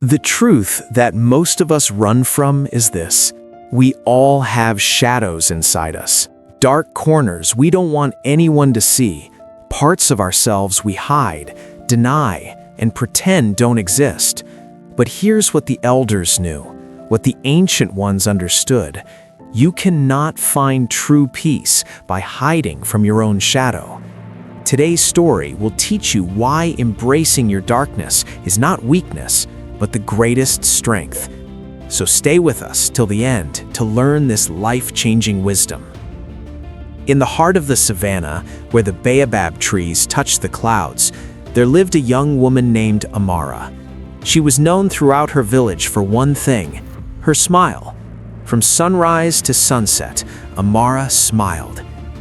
The truth that most of us run from is this: we all have shadows inside us. Dark corners we don't want anyone to see. Parts of ourselves we hide, deny, and pretend don't exist. But here's what the elders knew, what the ancient ones understood. You cannot find true peace by hiding from your own shadow. Today's story will teach you why embracing your darkness is not weakness, but the greatest strength. So stay with us till the end to learn this life-changing wisdom. In the heart of the savannah, where the baobab trees touched the clouds, there lived a young woman named Amara. She was known throughout her village for one thing: her smile. From sunrise to sunset, Amara smiled.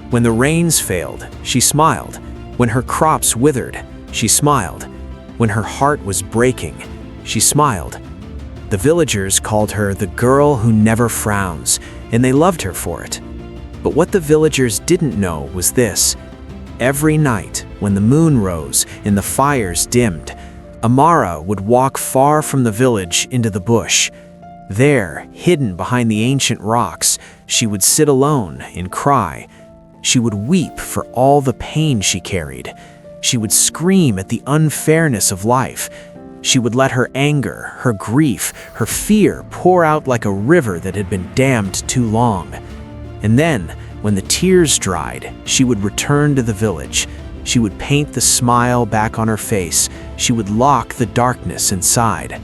When the rains failed, she smiled. When her crops withered, she smiled. When her heart was breaking, she smiled. The villagers called her the girl who never frowns, and they loved her for it. But what the villagers didn't know was this: every night, when the moon rose and the fires dimmed, Amara would walk far from the village into the bush. There, hidden behind the ancient rocks, she would sit alone and cry. She would weep for all the pain she carried. She would scream at the unfairness of life. She would let her anger, her grief, her fear pour out like a river that had been dammed too long. And then, when the tears dried, she would return to the village. She would paint the smile back on her face. She would lock the darkness inside.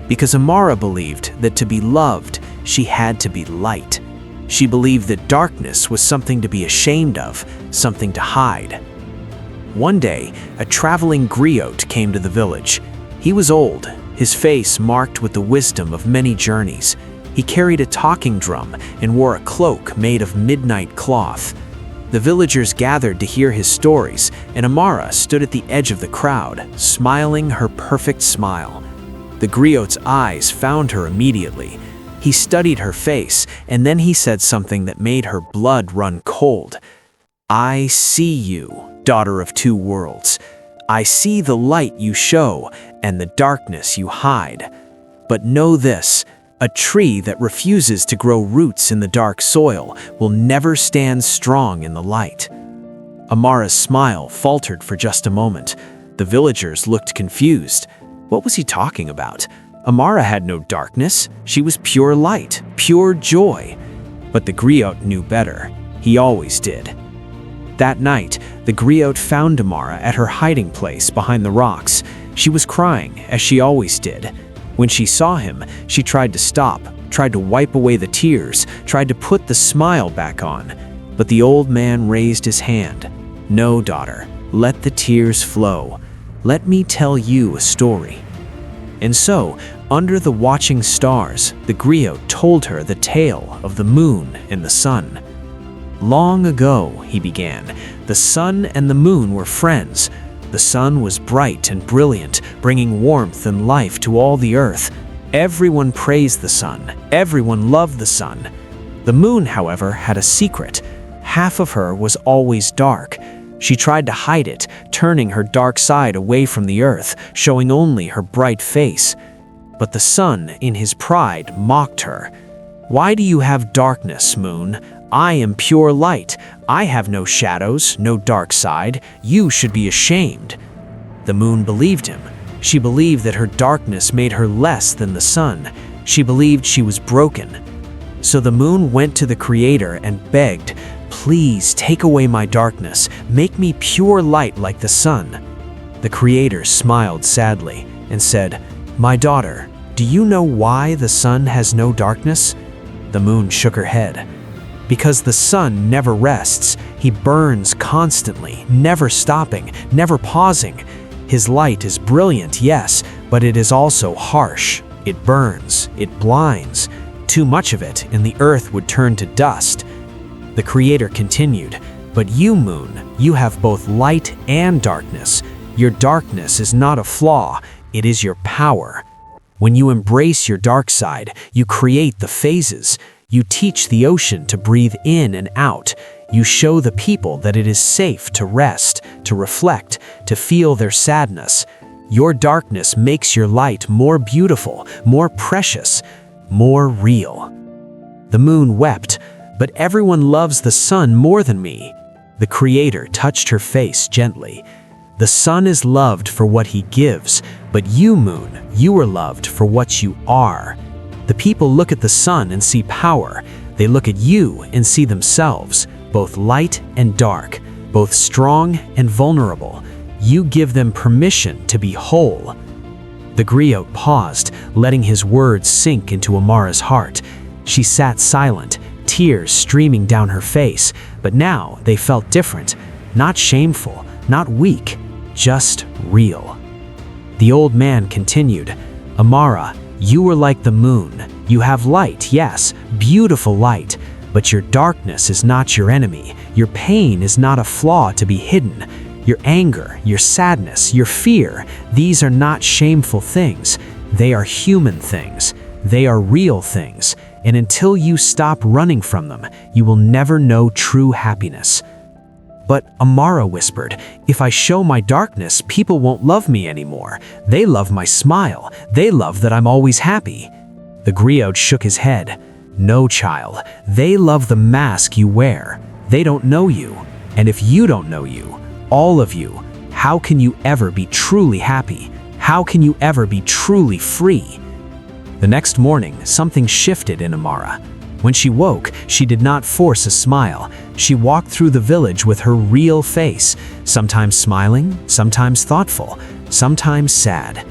Because Amara believed that to be loved, she had to be light. She believed that darkness was something to be ashamed of, something to hide. One day, a traveling griot came to the village. He was old, his face marked with the wisdom of many journeys. He carried a talking drum and wore a cloak made of midnight cloth. The villagers gathered to hear his stories, and Amara stood at the edge of the crowd, smiling her perfect smile. The griot's eyes found her immediately. He studied her face, and then he said something that made her blood run cold. "I see you, daughter of two worlds. I see the light you show and the darkness you hide. But know this: a tree that refuses to grow roots in the dark soil will never stand strong in the light." Amara's smile faltered for just a moment. The villagers looked confused. What was he talking about? Amara had no darkness. She was pure light, pure joy. But the griot knew better. He always did. That night, the griot found Amara at her hiding place behind the rocks. She was crying, as she always did. When she saw him, she tried to stop, tried to wipe away the tears, tried to put the smile back on. But the old man raised his hand. "No, daughter, let the tears flow. Let me tell you a story." And so, under the watching stars, the griot told her the tale of the moon and the sun. "Long ago," he began, "the sun and the moon were friends. The sun was bright and brilliant, bringing warmth and life to all the earth. Everyone praised the sun. Everyone loved the sun. The moon, however, had a secret. Half of her was always dark. She tried to hide it, turning her dark side away from the earth, showing only her bright face. But the sun, in his pride, mocked her. "Why do you have darkness, moon? I am pure light. I have no shadows, no dark side. You should be ashamed." The moon believed him. She believed that her darkness made her less than the sun. She believed she was broken. So the moon went to the Creator and begged, "Please take away my darkness. Make me pure light like the sun." The Creator smiled sadly and said, "My daughter, do you know why the sun has no darkness?" The moon shook her head. "Because the sun never rests. He burns constantly, never stopping, never pausing. His light is brilliant, yes, but it is also harsh. It burns, it blinds. Too much of it, and the earth would turn to dust." The Creator continued, "But you, moon, you have both light and darkness. Your darkness is not a flaw, it is your power. When you embrace your dark side, you create the phases. You teach the ocean to breathe in and out. You show the people that it is safe to rest, to reflect, to feel their sadness. Your darkness makes your light more beautiful, more precious, more real." The moon wept, "But everyone loves the sun more than me." The Creator touched her face gently. "The sun is loved for what he gives, but you, moon, you are loved for what you are." The people look at the sun and see power. They look at you and see themselves, both light and dark, both strong and vulnerable. You give them permission to be whole. The griot paused, letting his words sink into Amara's heart. She sat silent, tears streaming down her face, but now they felt different, not shameful, not weak, just real. The old man continued, "Amara, you are like the moon. You have light, yes, beautiful light, but your darkness is not your enemy. Your pain is not a flaw to be hidden. Your anger, your sadness, your fear, these are not shameful things. They are human things. They are real things. And until you stop running from them, you will never know true happiness." "But," Amara whispered, "if I show my darkness, people won't love me anymore. They love my smile. They love that I'm always happy." The griot shook his head. "No, child. They love the mask you wear. They don't know you. And if you don't know you, all of you, how can you ever be truly happy? How can you ever be truly free?" The next morning, something shifted in Amara. When she woke, she did not force a smile. She walked through the village with her real face, sometimes smiling, sometimes thoughtful, sometimes sad.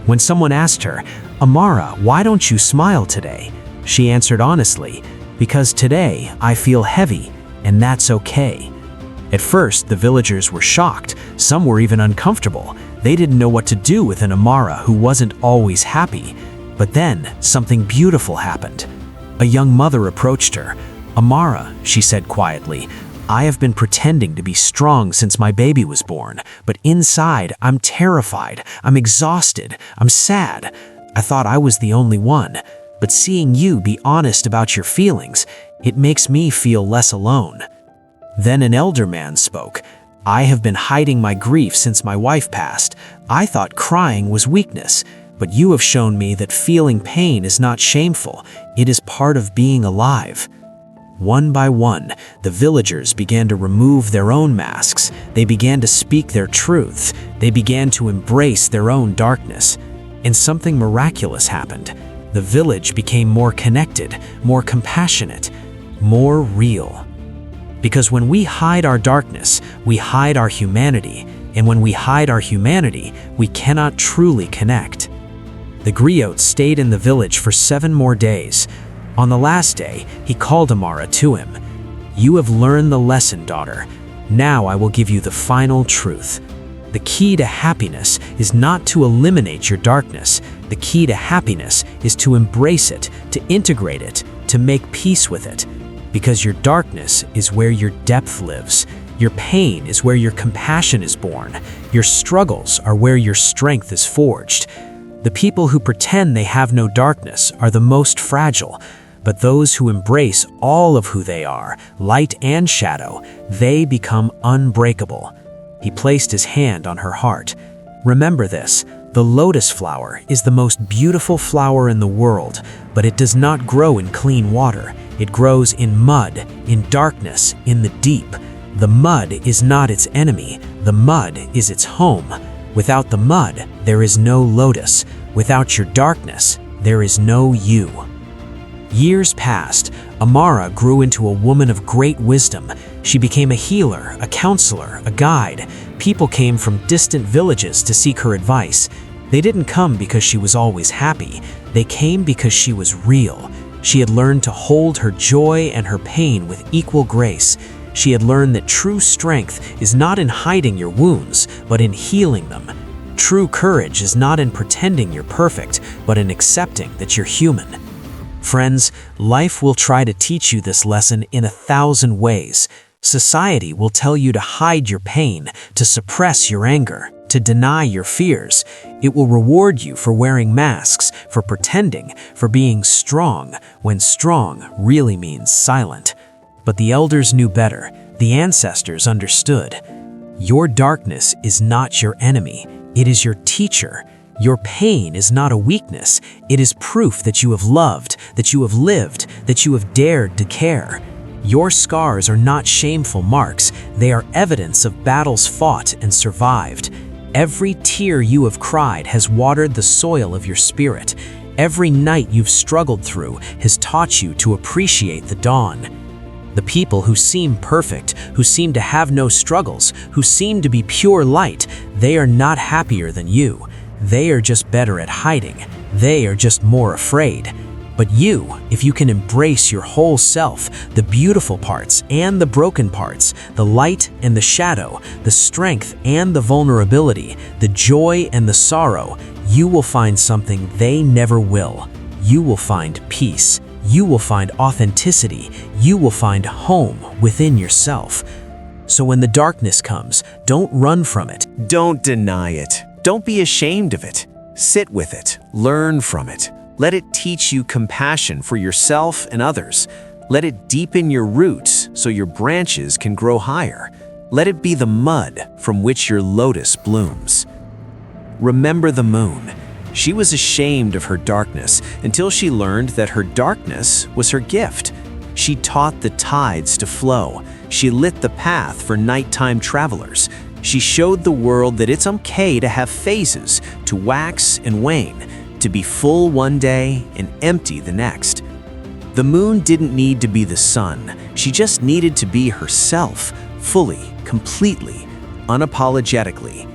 When someone asked her, "Amara, why don't you smile today?" she answered honestly, "Because today I feel heavy, and that's okay." At first, the villagers were shocked. Some were even uncomfortable. They didn't know what to do with an Amara who wasn't always happy. But then, something beautiful happened. A young mother approached her. "Amara," she said quietly, "I have been pretending to be strong since my baby was born, but inside I'm terrified, I'm exhausted, I'm sad. I thought I was the only one. But seeing you be honest about your feelings, it makes me feel less alone." Then an elder man spoke. "I have been hiding my grief since my wife passed. I thought crying was weakness, but you have shown me that feeling pain is not shameful. It is part of being alive." One by one, the villagers began to remove their own masks. They began to speak their truth. They began to embrace their own darkness. And something miraculous happened. The village became more connected, more compassionate, more real. Because when we hide our darkness, we hide our humanity, and when we hide our humanity, we cannot truly connect. The griot stayed in the village for 7 more days. On the last day, he called Amara to him. "You have learned the lesson, daughter. Now I will give you the final truth. The key to happiness is not to eliminate your darkness. The key to happiness is to embrace it, to integrate it, to make peace with it. Because your darkness is where your depth lives. Your pain is where your compassion is born. Your struggles are where your strength is forged. The people who pretend they have no darkness are the most fragile, but those who embrace all of who they are, light and shadow, they become unbreakable." He placed his hand on her heart. "Remember this. The lotus flower is the most beautiful flower in the world, but it does not grow in clean water. It grows in mud, in darkness, in the deep. The mud is not its enemy. The mud is its home. Without the mud, there is no lotus. Without your darkness, there is no you." Years passed. Amara grew into a woman of great wisdom. She became a healer, a counselor, a guide. People came from distant villages to seek her advice. They didn't come because she was always happy. They came because she was real. She had learned to hold her joy and her pain with equal grace. She had learned that true strength is not in hiding your wounds, but in healing them. True courage is not in pretending you're perfect, but in accepting that you're human. Friends, life will try to teach you this lesson in 1,000 ways. Society will tell you to hide your pain, to suppress your anger, to deny your fears. It will reward you for wearing masks, for pretending, for being strong, when strong really means silent. But the elders knew better. The ancestors understood. Your darkness is not your enemy. It is your teacher. Your pain is not a weakness. It is proof that you have loved, that you have lived, that you have dared to care. Your scars are not shameful marks. They are evidence of battles fought and survived. Every tear you have cried has watered the soil of your spirit. Every night you've struggled through has taught you to appreciate the dawn. The people who seem perfect, who seem to have no struggles, who seem to be pure light, they are not happier than you. They are just better at hiding. They are just more afraid. But you, if you can embrace your whole self, the beautiful parts and the broken parts, the light and the shadow, the strength and the vulnerability, the joy and the sorrow, you will find something they never will. You will find peace. You will find authenticity. You will find home within yourself. So when the darkness comes, don't run from it. Don't deny it. Don't be ashamed of it. Sit with it. Learn from it. Let it teach you compassion for yourself and others. Let it deepen your roots so your branches can grow higher. Let it be the mud from which your lotus blooms. Remember the moon. She was ashamed of her darkness until she learned that her darkness was her gift. She taught the tides to flow. She lit the path for nighttime travelers. She showed the world that it's okay to have phases, to wax and wane, to be full one day and empty the next. The moon didn't need to be the sun. She just needed to be herself, fully, completely, unapologetically.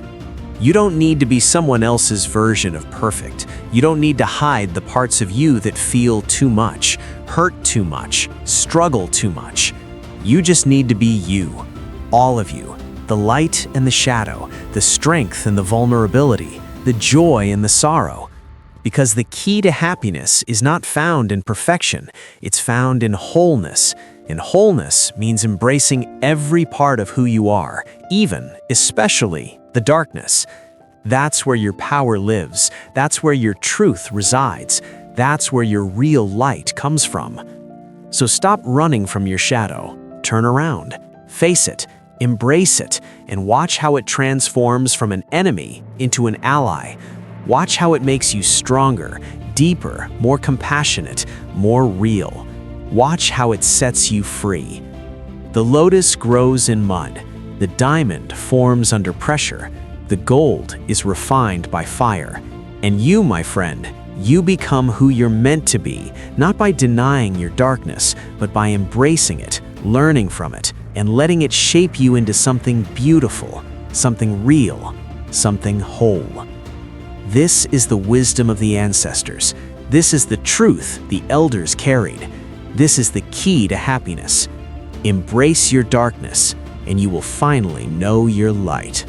You don't need to be someone else's version of perfect. You don't need to hide the parts of you that feel too much, hurt too much, struggle too much. You just need to be you, all of you, the light and the shadow, the strength and the vulnerability, the joy and the sorrow. Because the key to happiness is not found in perfection, it's found in wholeness. And wholeness means embracing every part of who you are, even, especially, the darkness. That's where your power lives. That's where your truth resides. That's where your real light comes from. So stop running from your shadow. Turn around, face it, embrace it, and watch how it transforms from an enemy into an ally. Watch how it makes you stronger, deeper, more compassionate, more real. Watch how it sets you free. The lotus grows in mud. The diamond forms under pressure. The gold is refined by fire. And you, my friend, you become who you're meant to be, not by denying your darkness, but by embracing it, learning from it, and letting it shape you into something beautiful, something real, something whole. This is the wisdom of the ancestors. This is the truth the elders carried. This is the key to happiness. Embrace your darkness, and you will finally know your light.